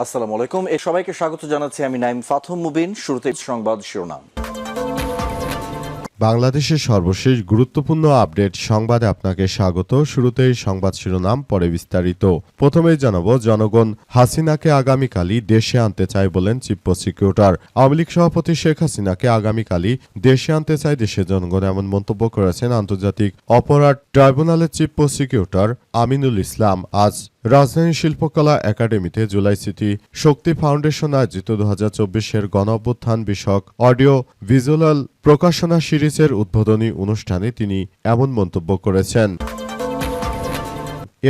আসসালামু আলাইকুম। সবাইকে স্বাগত জানাচ্ছি আমি নাইম ফাথম মুবিন। শুরুতে সংবাদ শিরোনাম। বাংলাদেশের সর্বশেষ গুরুত্বপূর্ণ আপডেট সংবাদে আপনাকে স্বাগত। শুরুতেই সংবাদ শিরোনাম, পরে বিস্তারিত। প্রথমেই জানাবো, জনগণ হাসিনাকে আগামীকালই দেশে আনতে চায় বলেন চিফ প্রসিকিউটর। আওয়ামী লীগ সভাপতি শেখ হাসিনাকে আগামীকালই দেশে আনতে চায় দেশের জনগণ, এমন মন্তব্য করেছেন আন্তর্জাতিক অপরাধ ট্রাইব্যুনালের চিফ প্রসিকিউটর আমিনুল ইসলাম। আজ রাজধানীর শিল্পকলা একাডেমিতে জুলাই সিটি শক্তি ফাউন্ডেশন আয়োজিত 2024-এর গণঅভ্যুত্থান বিষয়ক অডিও ভিজুয়াল প্রকাশনা সিরিজের উদ্বোধনী অনুষ্ঠানে তিনি এমন মন্তব্য করেছেন।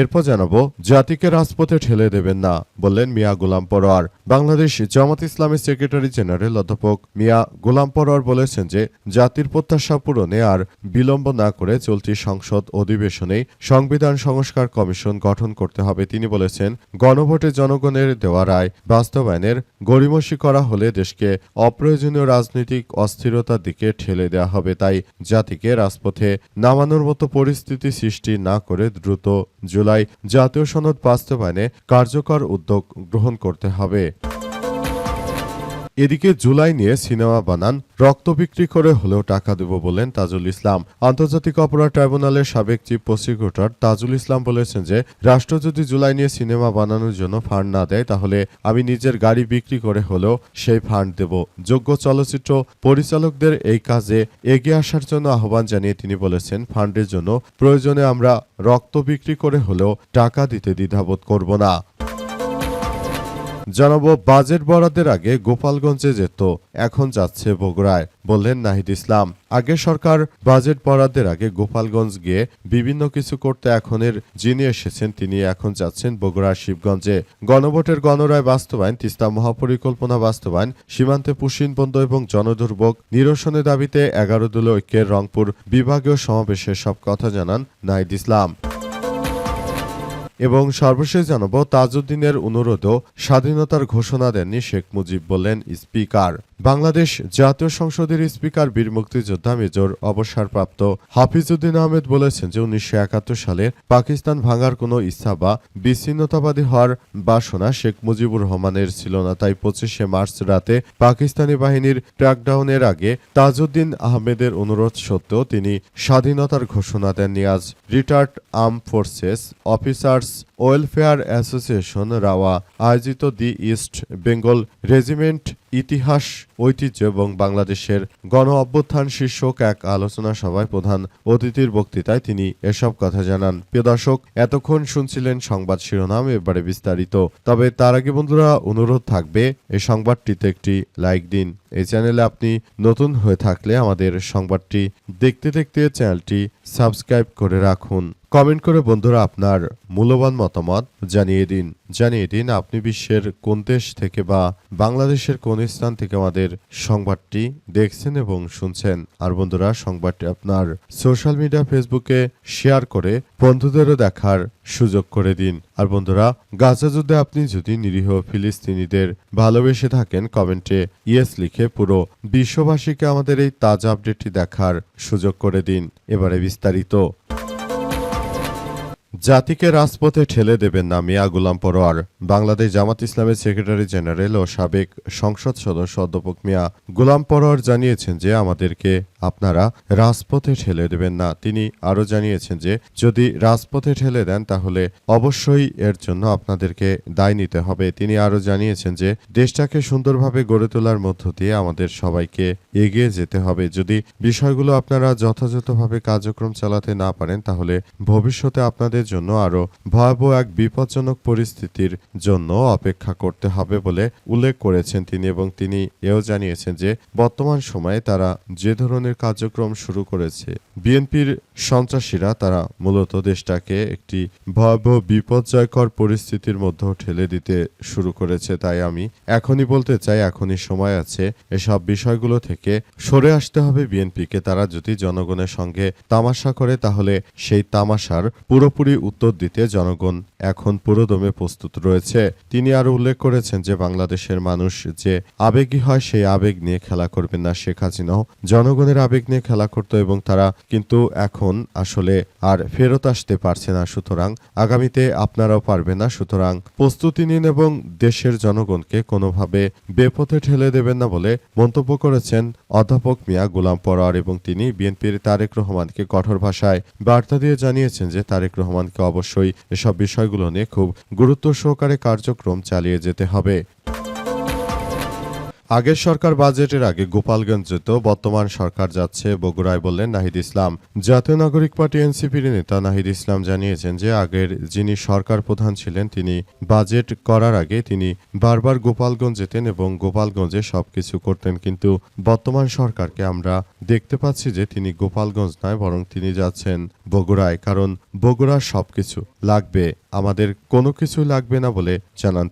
এরপর জানাবো, জাতিকে রাজপথে ঠেলে দেবেন না বললেন মিয়া গোলাম পরোয়ার। বাংলাদেশ জামাত ইসলামের সেক্রেটারি জেনারেল অধ্যাপক মিয়া গোলাম পরোয়ার বলেছেন যে জাতির প্রত্যাশা পূরণে আর বিলম্ব না করে চলতি সংসদ অধিবেশনেই সংবিধান সংস্কার কমিশন গঠন করতে হবে। তিনি বলেছেন, গণভোটে জনগণের দেওয়া রায় বাস্তবায়নের গড়িমসি করা হলে দেশকে অপ্রয়োজনীয় রাজনৈতিক অস্থিরতার দিকে ঠেলে দেওয়া হবে। তাই জাতিকে রাজপথে নামানোর মতো পরিস্থিতি সৃষ্টি না করে দ্রুত জুলাই জাতীয় সনদ বাস্তবায়নে কার্যকর উদ্যোগ গ্রহণ করতে হবে। এদিকে জুলাই নিয়ে সিনেমা বানান, রক্ত বিক্রি করে হলেও টাকা দেব বলেন তাজুল ইসলাম। আন্তর্জাতিক অপরাধ ট্রাইব্যুনালের সাবেক চিফ প্রসিকিউটর তাজুল ইসলাম বলেছেন যে রাষ্ট্র যদি জুলাই নিয়ে সিনেমা বানানোর জন্য ফান্ড না দেয় তাহলে আমি নিজের গাড়ি বিক্রি করে হলেও সেই ফান্ড দেব। যোগ্য চলচ্চিত্র পরিচালকদের এই কাজে এগিয়ে আসার জন্য আহ্বান জানিয়ে তিনি বলেছেন, ফান্ডের জন্য প্রয়োজনে আমরা রক্ত বিক্রি করে হলেও টাকা দিতে দ্বিধাবোধ করব না। জানাবো, বাজেট বরাদ্দের আগে গোপালগঞ্জে যেত, এখন যাচ্ছে বগুড়ায় বললেন নাহিদ ইসলাম। আগে সরকার বাজেট বরাদ্দের আগে গোপালগঞ্জ গিয়ে বিভিন্ন কিছু করতে এখনের যিনি এসেছেন তিনি এখন যাচ্ছেন বগুড়ার শিবগঞ্জে। গণভোটের গণরায় বাস্তবায়ন, তিস্তা মহাপরিকল্পনা বাস্তবায়ন, সীমান্তে পুশিন বন্ধ এবং জনদুর্ভোগ নিরসনের দাবিতে 11 দলীয় ঐক্যের রংপুর বিভাগীয় সমাবেশে সব কথা জানান নাহিদ ইসলাম। এবং সর্বশেষ জানাবো, তাজউদ্দিনের অনুরোধও স্বাধীনতার ঘোষণা দেননি শেখ মুজিব বললেন স্পিকার। বাংলাদেশ জাতীয় সংসদের স্পিকার বীর মুক্তিযোদ্ধা মেজর অবসরপ্রাপ্ত হাফিজউদ্দিন আহমেদ বলেছেন যে 1971 সালে পাকিস্তান ভাঙার কোনো ইচ্ছা বা বিচ্ছিন্নতাবাদী হওয়ার বাসনা শেখ মুজিবুর রহমানের ছিল না। তাই 25শে মার্চ রাতে পাকিস্তানি বাহিনীর ক্র্যাকডাউনের আগে তাজউদ্দিন আহমেদের অনুরোধ সত্ত্বেও তিনি স্বাধীনতার ঘোষণা দেননি। আজ retired arm forces officers welfare association rava আয়োজিত দি ইস্ট বেঙ্গল রেজিমেন্ট ইতিহাস, ঐতিহ্য এবং বাংলাদেশের গণ অভ্যুত্থান শীর্ষক এক আলোচনা সভায় প্রধান অতিথির বক্তৃতায় তিনি এসব কথা জানান। প্রিয় দর্শক, এতক্ষণ শুনছিলেন সংবাদ শিরোনাম, এবারে বিস্তারিত। তবে তার আগে বন্ধুরা অনুরোধ থাকবে, এই সংবাদটিতে একটি লাইক দিন। এই চ্যানেলে আপনি নতুন হয়ে থাকলে আমাদের সংবাদটি দেখতে দেখতে চ্যানেলটি সাবস্ক্রাইব করে রাখুন। কমেন্ট করে বন্ধুরা আপনার মূল্যবান মতামত জানিয়ে দিন আপনি বিশ্বের কোন দেশ থেকে বা বাংলাদেশের কোন স্থান থেকে আমাদের সংবাদটি দেখছেন এবং শুনছেন। আর বন্ধুরা, সংবাদটি আপনার সোশ্যাল মিডিয়া ফেসবুকে শেয়ার করে বন্ধুদেরও দেখার সুযোগ করে দিন। আর বন্ধুরা, গাজা যুদ্ধে আপনি যদি নিরীহ ফিলিস্তিনিদের ভালোবেসে থাকেন, কমেন্টে ইয়েস লিখে পুরো বিশ্ববাসীকে আমাদের এই তাজা আপডেটটি দেখার সুযোগ করে দিন। এবারে বিস্তারিত। জাতিকে রাজপথে ঠেলে দেবেন না মিয়া গোলাম পরোয়ার। বাংলাদেশ জামাত ইসলামের সেক্রেটারি জেনারেল ও সাবেক সংসদ সদস্য অধ্যাপক মিয়া গোলাম পরোয়ার জানিয়েছেন যে আমাদেরকে আপনারা রাজপথে ঠেলে দেবেন না। তিনি আরও জানিয়েছেন যে যদি রাজপথে ঠেলে দেন তাহলে অবশ্যই এর জন্য আপনাদেরকে দায় নিতে হবে। তিনি আরও জানিয়েছেন যে দেশটাকে সুন্দরভাবে গড়ে তোলার মধ্য দিয়ে আমাদের সবাইকে এগিয়ে যেতে হবে। যদি বিষয়গুলো আপনারা যথাযথভাবে কার্যক্রম চালাতে না পারেন তাহলে ভবিষ্যতে আপনাদের জন্য আরো ভয়াবহ এক বিপজ্জনক পরিস্থিতির জন্য অপেক্ষা করতে হবে বলে উল্লেখ করেছেন তিনি। এবং তিনি এও জানিয়েছেন যে বর্তমান সময়ে তারা যে ধরনের কার্যক্রম শুরু করেছে, বিএনপির সন্ত্রাসীরা তারা মূলত দেশটাকে একটি ভয়াবহ বিপর্যয়কর পরিস্থিতির মধ্যে ঠেলে দিতে শুরু করেছে। তাই আমি এখনই বলতে চাই, এখনই সময় আছে এসব বিষয়গুলো থেকে সরে আসতে হবে বিএনপিকে। তারা যদি জনগণের সঙ্গে তামাশা করে তাহলে সেই তামাশার পুরোপুরি উত্তর দিতে জনগণ এখন পুরোদমে প্রস্তুত রয়েছে। তিনি আরও উল্লেখ করেছেন যে বাংলাদেশের মানুষ যে আবেগী হয় সেই আবেগ নিয়ে খেলা করবেন না। শেখ হাসিনাও জনগণের আবেগ নিয়ে খেলা করত এবং তারা কিন্তু এখন আসলে আর ফেরত আসতে পারছে না। সুতরাং আগামীতে আপনারাও পারবেন না। সুতরাং প্রস্তুতি নিন এবং দেশের জনগণকে কোনোভাবে বেপথে ঠেলে দেবেন না বলে মন্তব্য করেছেন অধ্যাপক মিয়া গোলাম পরোয়ার এবং তিনি বিএনপির তারেক রহমানকে কঠোর ভাষায় বার্তা দিয়ে জানিয়েছেন যে তারেক রহমানকে অবশ্যই এসব বিষয়গুলো নিয়ে খুব গুরুত্ব সহকারে কার্যক্রম চালিয়ে যেতে হবে। আগের সরকার বাজেটের আগে গোপালগঞ্জ যেত, বর্তমান সরকার যাচ্ছে বগুড়ায়, বললেন নাহিদ ইসলাম। জাতীয় নাগরিক পার্টি এনসিপির নেতা নাহিদ ইসলাম জানিয়েছেন যে আগের যিনি সরকার প্রধান ছিলেন তিনি বাজেট করার আগে তিনি বারবার গোপালগঞ্জ যেতেন এবং গোপালগঞ্জে সবকিছু করতেন, কিন্তু বর্তমান সরকারকে আমরা দেখতে পাচ্ছি যে তিনি গোপালগঞ্জ নয় বরং তিনি যাচ্ছেন বগুড়ায়, কারণ বগুড়ার সবকিছু লাগবে, আমাদের কোনো কিছু লাগবে না বলে জানান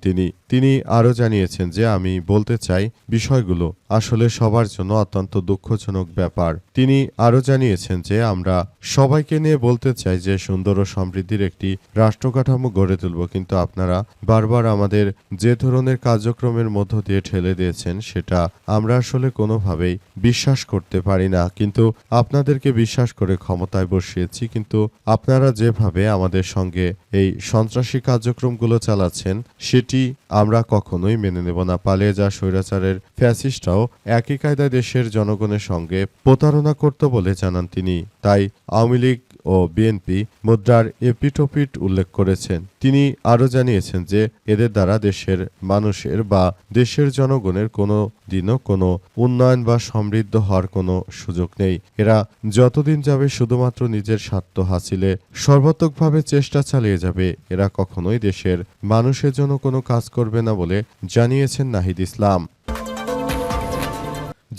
তিনি আরও জানিয়েছেন যে আমি বলতে চাই বিষয়গুলো আসলে সবার জন্য অত্যন্ত দুঃখজনক ব্যাপার। তিনি আরও জানিয়েছেন যে আমরা সবাইকে নিয়ে বলতে চাই যে সুন্দর ও সমৃদ্ধির একটি রাষ্ট্র কাঠামো গড়ে তুলব, কিন্তু আপনারা বারবার আমাদের যে ধরনের কার্যক্রমের মধ্য দিয়ে ঠেলে দিয়েছেন সেটা আমরা আসলে কোনোভাবেই বিশ্বাস করতে পারি না, কিন্তু আপনাদেরকে বিশ্বাস করে ক্ষমতায় বসিয়েছি, কিন্তু আপনারা যেভাবে আমাদের সঙ্গে এই সন্ত্রাসী কার্যক্রমগুলো চালাচ্ছেন সেটি আমরা কখনোই মেনে নেব না। পালিয়ে যা স্বৈরাচারের ফ্যাসিস্টরাও একই কায়দায় দেশের জনগণের সঙ্গে প্রতারণা করত বলে জানান তিনি। তাই আওয়ামী লীগ ও বিএনপি মুদ্রার এপিটোপিট উল্লেখ করেছেন। তিনি আরও জানিয়েছেন যে এদের দ্বারা দেশের মানুষের বা দেশের জনগণের কোনো দিনও কোনো উন্নয়ন বা সমৃদ্ধ হওয়ার কোনো সুযোগ নেই। এরা যতদিন যাবে শুধুমাত্র নিজের স্বার্থ হাসিলে সর্বাত্মকভাবে চেষ্টা চালিয়ে যাবে। এরা কখনোই দেশের মানুষের জন্য কোনো কাজ করবে না বলে জানিয়েছেন নাহিদ ইসলাম।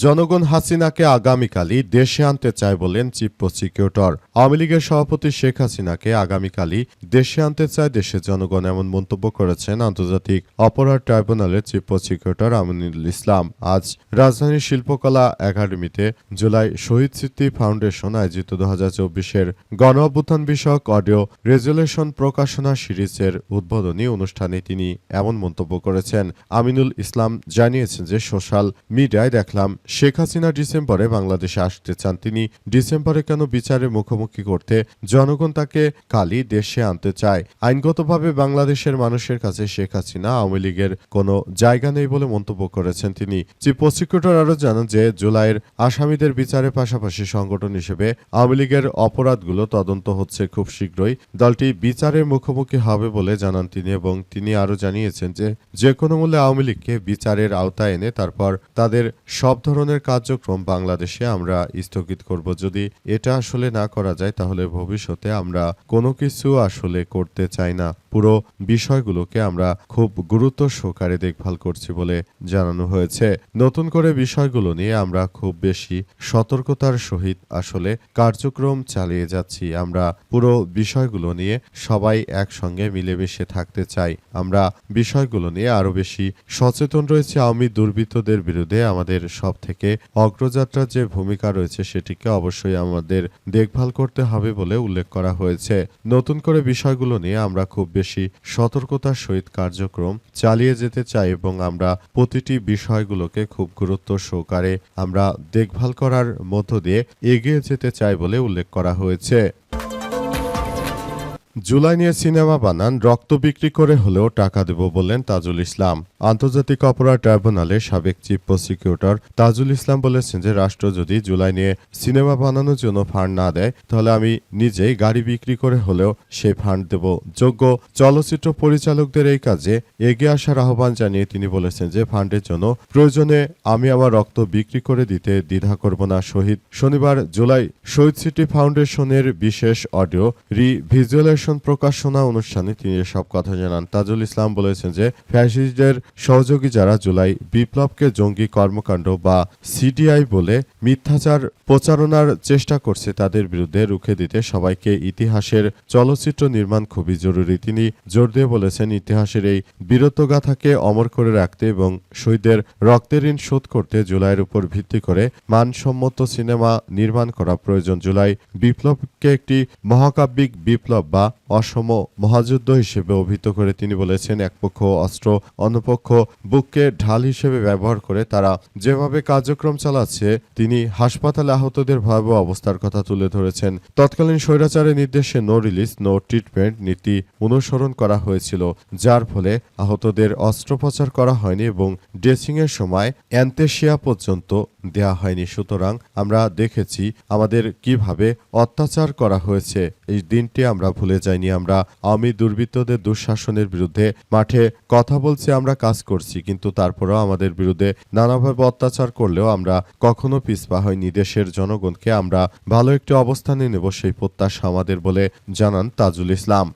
জনগণ হাসিনাকে আগামীকালই দেশে আনতে চায় বলেন চিফ প্রসিকিউটর। আওয়ামী লীগের সভাপতি শেখ হাসিনাকে আগামীকালই দেশে আনতে চায় দেশের জনগণ, এমন মন্তব্য করেছেন আন্তর্জাতিক অপরাধ ট্রাইব্যুনালের চিফ প্রসিকিউটর আমিনুল ইসলাম। আজ রাজধানীর শিল্পকলা একাডেমিতে জুলাই শহীদ স্মৃতি ফাউন্ডেশন আয়োজিত 2024-এর গণ অভ্যুত্থান বিষয়ক অডিও রেজুলেশন প্রকাশনা সিরিজের উদ্বোধনী অনুষ্ঠানে তিনি এমন মন্তব্য করেছেন। আমিনুল ইসলাম জানিয়েছেন যে সোশ্যাল মিডিয়ায় দেখলাম শেখ হাসিনা ডিসেম্বরে বাংলাদেশে আসতে চান। তিনি ডিসেম্বরে কেন বিচারের মুখোমুখি করতে জনগণ তাকে কালই দেশে আনতে চায়। আইনগতভাবে বাংলাদেশের মানুষের কাছে শেখ হাসিনা আওয়ামী লীগের কোনো জায়গা নেই বলে মন্তব্য করেছেন তিনি। চিফ প্রসিকিউটর আরও জানান যে জুলাইয়ের আসামিদের বিচারের পাশাপাশি সংগঠন হিসেবে আওয়ামী লীগের অপরাধগুলো তদন্ত হচ্ছে, খুব শীঘ্রই দলটি বিচারের মুখোমুখি হবে বলে জানান তিনি এবং তিনি আরও জানিয়েছেন যে কোনো মূল্যে আওয়ামী লীগকে বিচারের আওতায় এনে তারপর তাদের সব ধরনের কার্যক্রম বাংলাদেশে আমরা স্থগিত করব। যদি এটা আসলে না করা যায় তাহলে ভবিষ্যতে আমরা কোনো কিছু আসলে করতে চাই না। পুরো বিষয়গুলোকে আমরা খুব গুরুত্ব সহকারে দেখভাল করছি বলে জানানো হয়েছে। নতুন করে বিষয়গুলো নিয়ে আমরা খুব বেশি সতর্কতার সহিত আসলে কার্যক্রম চালিয়ে যাচ্ছি। আমরা পুরো বিষয়গুলো নিয়ে সবাই একসঙ্গে মিলেমিশে থাকতে চাই। আমরা বিষয়গুলো নিয়ে আরো বেশি সচেতন রয়েছে। আওয়ামী দুর্বৃত্তদের বিরুদ্ধে আমাদের সব থেকে অগ্রযাত্রার যে ভূমিকা রয়েছে সেটিকে অবশ্যই আমাদের দেখভাল করতে হবে বলে উল্লেখ করা হয়েছে। নতুন করে বিষয়গুলো নিয়ে আমরা খুব বেশি সতর্কতার সহিত কার্যক্রম চালিয়ে যেতে চাই এবং আমরা প্রতিটি বিষয়গুলোকে খুব গুরুত্ব সহকারে আমরা দেখভাল করার মধ্য দিয়ে এগিয়ে যেতে চাই বলে উল্লেখ করা হয়েছে। জুলাই নিয়ে সিনেমা বানান, রক্ত বিক্রি করে হলেও টাকা দেব বললেন তাজুল ইসলাম। আন্তর্জাতিক অপরাধ ট্রাইব্যুনালের সাবেক চিফ প্রসিকিউটর তাজুল ইসলাম বলেছেন যে রাষ্ট্র যদি জুলাই নিয়ে সিনেমা বানানোর জন্য ফান্ড না দেয় তাহলে আমি নিজেই গাড়ি বিক্রি করে হলেও সেই ফান্ড দেব। যোগ্য চলচ্চিত্র পরিচালকদের এই কাজে এগিয়ে আসার আহ্বান জানিয়ে তিনি বলেছেন যে ফান্ডের জন্য প্রয়োজনে আমি আমার রক্ত বিক্রি করে দিতে দ্বিধা করব না। শনিবার জুলাই শহীদ স্মৃতি ফাউন্ডেশনের বিশেষ অডিও রিভিজুয়ালেশন প্রকাশনা অনুষ্ঠানে তিনি এসব কথা জানান। তাজুল ইসলাম বলেছেন যে ফ্যাসিস্টদের সহযোগী যারা জুলাই বিপ্লবকে জঙ্গি কর্মকাণ্ড বা সিডিআই বলে মিথ্যাচার প্রচারণার চেষ্টা করছে তাদের বিরুদ্ধে রুখে দিতে সবাইকে ইতিহাসের চলচ্চিত্র নির্মাণ খুবই জরুরি। তিনি জোর দিয়ে বলেছেন ইতিহাসের এই বীরত্বগাথাকে অমর করে রাখতে এবং শহীদদের রক্তের ঋণ শোধ করতে জুলাইয়ের উপর ভিত্তি করে মানসম্মত সিনেমা নির্মাণ করা প্রয়োজন। জুলাই বিপ্লবকে একটি মহাকাব্যিক বিপ্লব বা অসম মহাযুদ্ধ হিসেবে অভিহিত করে তিনি বলেছেন, এক পক্ষ অস্ত্র, অন্য পক্ষ বুককে ঢাল হিসেবে ব্যবহার করে তারা যেভাবে কার্যক্রম চালাচ্ছে। তিনি হাসপাতালে আহতদের ভয়াবহ অবস্থার কথা তুলে ধরেছেন। তৎকালীন স্বৈরাচারের নির্দেশে নো রিলিজ নো ট্রিটমেন্ট নীতি অনুসরণ করা হয়েছিল, যার ফলে আহতদের অস্ত্রোপচার করা হয়নি এবং ড্রেসিংয়ের সময় অ্যানথেসিয়া পর্যন্ত দেয়া হয়নি। সুতরাং আমরা দেখেছি আমাদের কিভাবে অত্যাচার করা হয়েছে। এই দিনটি আমরা ভুলে যাইনি। আমরা আওয়ামী দুর্বৃত্তদের দুঃশাসনের বিরুদ্ধে মাঠে কথা বলছি, আমরা কাজ করছি, কিন্তু তারপরেও আমাদের বিরুদ্ধে নানাভাবে অত্যাচার করলেও আমরা কখনো পিছপা হইনি। দেশের জনগণকে আমরা ভালো একটি অবস্থানে নেব সেই প্রত্যাশা আমাদের বলে জানান তাজুল ইসলাম।